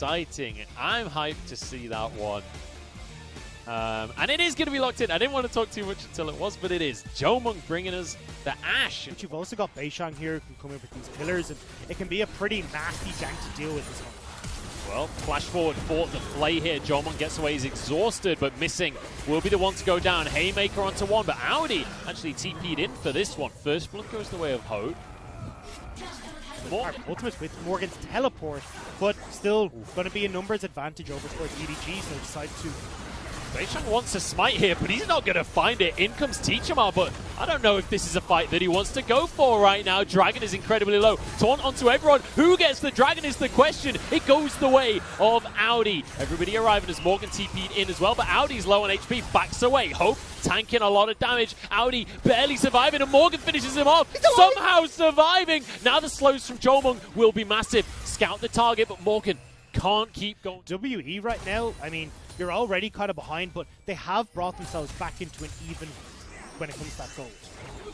exciting. I'm hyped to see that one. And it is going to be locked in. I didn't want to talk too much until it was, but it is. Jomung bringing us the Ash. But you've also got Beishang here who can come in with these pillars, and it can be a pretty nasty gank to deal with this one. Well, flash forward for the play here. Jomung gets away. He's exhausted, but missing will be the one to go down. Haymaker onto one, but Audi actually TP'd in for this one. First blood goes the way of Hope. Ultimate with Morgan's teleport, but still going to be a numbers advantage over towards EDG, so decide to... Beishang wants to smite here, but he's not going to find it. In comes Teachama, but I don't know if this is a fight that he wants to go for right now. Dragon is incredibly low. Taunt onto everyone. Who gets the Dragon is the question. It goes the way of Audi. Everybody arriving as Morgan TP'd in as well, but Audi's low on HP, backs away. Hope tanking a lot of damage. Audi barely surviving, and Morgan finishes him off. Somehow surviving. Now the slows from Jomung will be massive. Scout the target, but Morgan can't keep going. WE right now, I mean, you're already kind of behind, but they have brought themselves back into an even when it comes to that gold.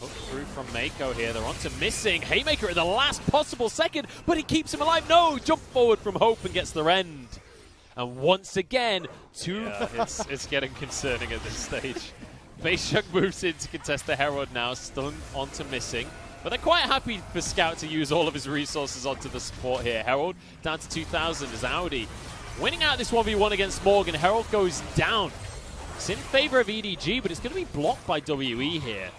Hook through from Mako here. They're on to missing. Haymaker at the last possible second, but he keeps him alive. No! Jump forward from Hope and gets the rend. And once again, it's getting concerning at this stage. Beishang moves in to contest the Herald now, stun onto missing. But they're quite happy for Scout to use all of his resources onto the support here. Herald down to 2,000 as Audi winning out this 1v1 against Morgan. Herald goes down. It's in favor of EDG, but it's going to be blocked by WE here.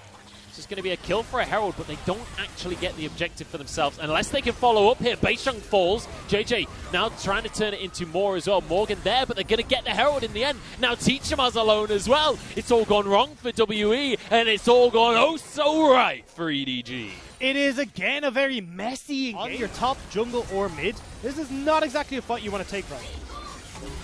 It's going to be a kill for a Herald, but they don't actually get the objective for themselves unless they can follow up here. Beishang falls. JJ now trying to turn it into more as well. Morgan there, but they're going to get the Herald in the end. Now Teachama's alone as well. It's all gone wrong for WE, and it's all gone oh so right for EDG. It is again a very messy engagement. On your top jungle or mid, this is not exactly a fight you want to take right.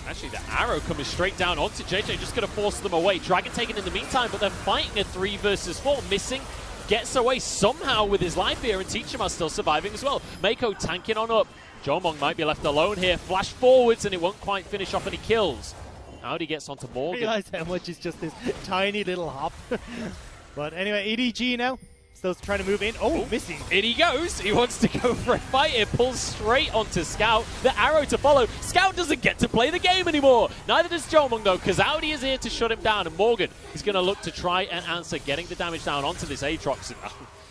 Actually, the arrow coming straight down onto JJ, just going to force them away. Dragon taken in the meantime, but they're fighting a 3 versus 4. Missing gets away somehow with his life here, and Teachama still surviving as well. Mako tanking on up. Jomung might be left alone here. Flash forwards, and it won't quite finish off any kills. Audi gets onto Morgan. I realize how much is just this tiny little hop. But anyway, EDG now. Still trying to move in. Oh, missing. In he goes. He wants to go for a fight. It pulls straight onto Scout. The arrow to follow. Scout doesn't get to play the game anymore. Neither does Jomung, though, because Audi is here to shut him down. And Morgan is going to look to try and answer, getting the damage down onto this Aatrox.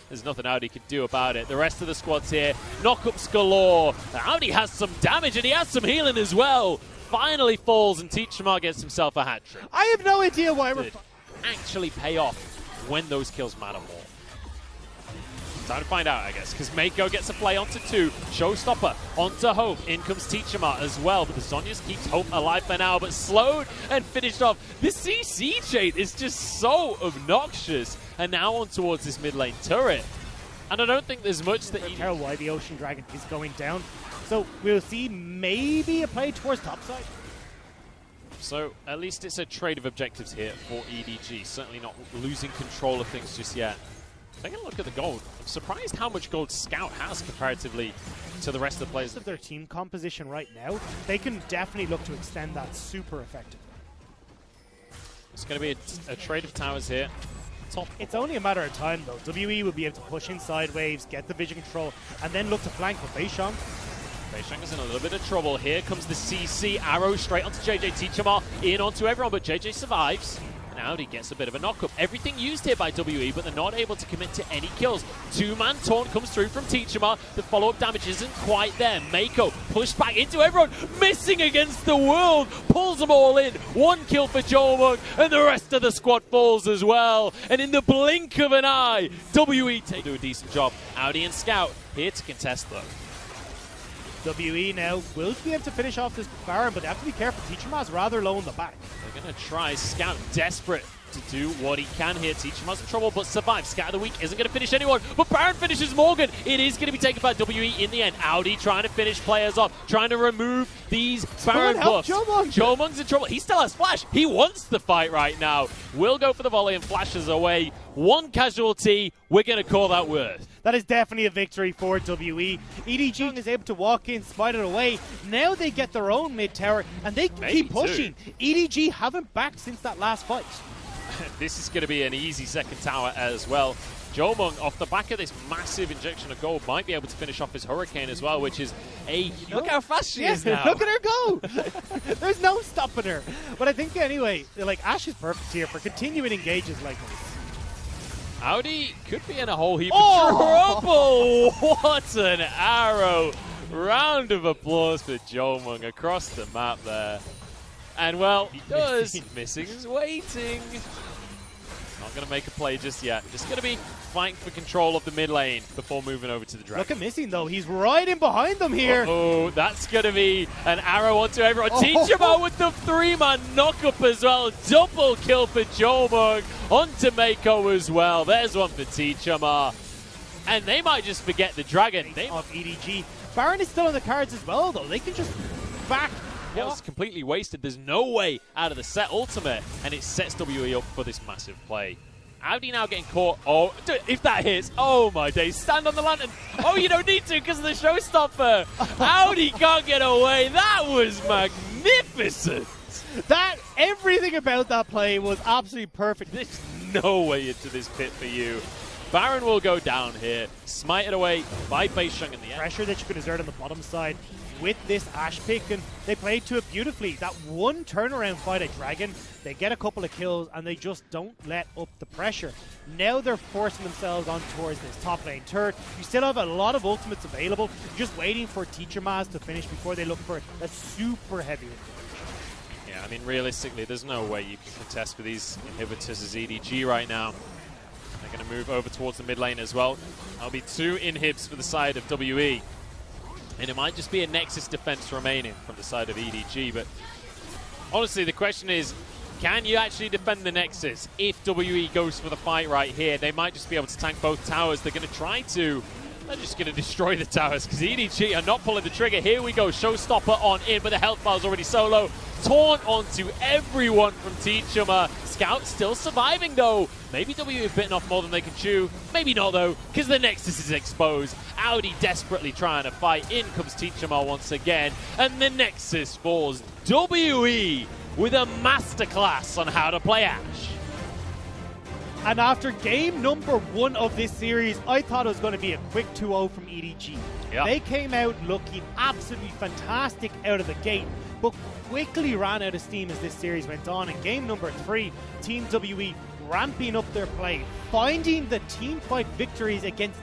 There's nothing Audi can do about it. The rest of the squad's here. Knockups galore. Audi has some damage, and he has some healing as well. Finally falls, and Teachama gets himself a hat-trick. I have no idea why we're... actually pay off when those kills matter more. Time to find out, I guess, because Mako gets a play onto 2. Showstopper onto Hope. In comes Teachama as well, but the Zhonya's keeps Hope alive for now, but slowed and finished off. This CC chain is just so obnoxious. And now on towards this mid lane turret. And I don't think there's much that you... tell why the Ocean Dragon is going down. So we'll see maybe a play towards topside. So at least it's a trade of objectives here for EDG. Certainly not losing control of things just yet. Taking a look at the gold, I'm surprised how much gold Scout has comparatively to the rest of the players. Of their team composition right now, they can definitely look to extend that super effectively. It's going to be a trade of towers here. It's only a matter of time, though. WE will be able to push in sideways, get the vision control, and then look to flank with Beishang. Beishang is in a little bit of trouble. Here comes the CC arrow straight onto JJ. Teachama in onto everyone, but JJ survives. And Audi gets a bit of a knock-up. Everything used here by WE, but they're not able to commit to any kills. 2-man taunt comes through from Teachama. The follow-up damage isn't quite there. Mako pushed back into everyone, missing against the world, pulls them all in. 1 kill for Jomung, and the rest of the squad falls as well. And in the blink of an eye, WE do a decent job. Audi and Scout here to contest though. WE now will be able to finish off this Baron, but they have to be careful. Teachama's rather low in the back. They're going to try. Scout desperate to do what he can here. Teachama's in trouble, but survives. Scout of the week isn't going to finish anyone, but Baron finishes Morgan. It is going to be taken by WE in the end. Audi trying to finish players off, trying to remove these Baron buffs. Jomung's in trouble. He still has Flash. He wants the fight right now. Will go for the volley and flashes away. 1 casualty. We're going to call that worth. That is definitely a victory for WE. EDG is able to walk in, smite it away. Now they get their own mid tower, and they can keep pushing. EDG haven't backed since that last fight. This is going to be an easy second tower as well. Jomung, off the back of this massive injection of gold, might be able to finish off his Hurricane as well, which is a... Look how fast she is now. Look at her go. There's no stopping her. But I think, anyway, like, Ash is perfect here for continuing engages like this. Audi could be in a whole heap of trouble. What an arrow. Round of applause for Jomung across the map there. And, well, does Missing is waiting. Not going to make a play just yet. Just going to be fighting for control of the mid lane before moving over to the Dragon. Look at Missing, though. He's right in behind them here. Oh, that's going to be an arrow onto everyone. Teachama with the 3-man knock-up as well. Double kill for Jomung. Onto Mako as well. There's one for Teachama. And they might just forget the Dragon. Of EDG. Baron is still on the cards as well, though. They can just back. Yeah, it's completely wasted. There's no way out of the set ultimate, and it sets WE up for this massive play. Audi now getting caught. Oh, if that hits, oh my days. Stand on the lantern. Oh, you don't need to because of the showstopper. Audi can't get away. That was magnificent. Everything about that play was absolutely perfect. There's no way into this pit for you. Baron will go down here. Smite it away by Beisheng in the end. Pressure that you could exert on the bottom side with this Ashe pick, and they played to it beautifully. That one turnaround fight at Dragon, they get a couple of kills and they just don't let up the pressure. Now they're forcing themselves on towards this top lane turret. You still have a lot of ultimates available. You're just waiting for Teachermaz to finish before they look for a super heavy inhibitor. Yeah, I mean, realistically, there's no way you can contest with these inhibitors as EDG right now. They're going to move over towards the mid lane as well. That'll be 2 inhibs for the side of WE. And it might just be a Nexus defense remaining from the side of EDG. But honestly, the question is, can you actually defend the Nexus? If WE goes for the fight right here, they might just be able to tank both towers. They're going to try to. They're just going to destroy the towers because EDG are not pulling the trigger. Here we go. Showstopper on in, but the health bar's already so low. Taunt onto everyone from Teachama. Scout still surviving, though. Maybe WE have bitten off more than they can chew. Maybe not, though, because the Nexus is exposed. Audi desperately trying to fight. In comes Teachama once again. And the Nexus falls. WE with a masterclass on how to play Ashe. And after game number 1 of this series, I thought it was going to be a quick 2-0 from EDG. Yep. They came out looking absolutely fantastic out of the gate, but quickly ran out of steam as this series went on. In game number 3, Team WE ramping up their play, finding the team fight victories against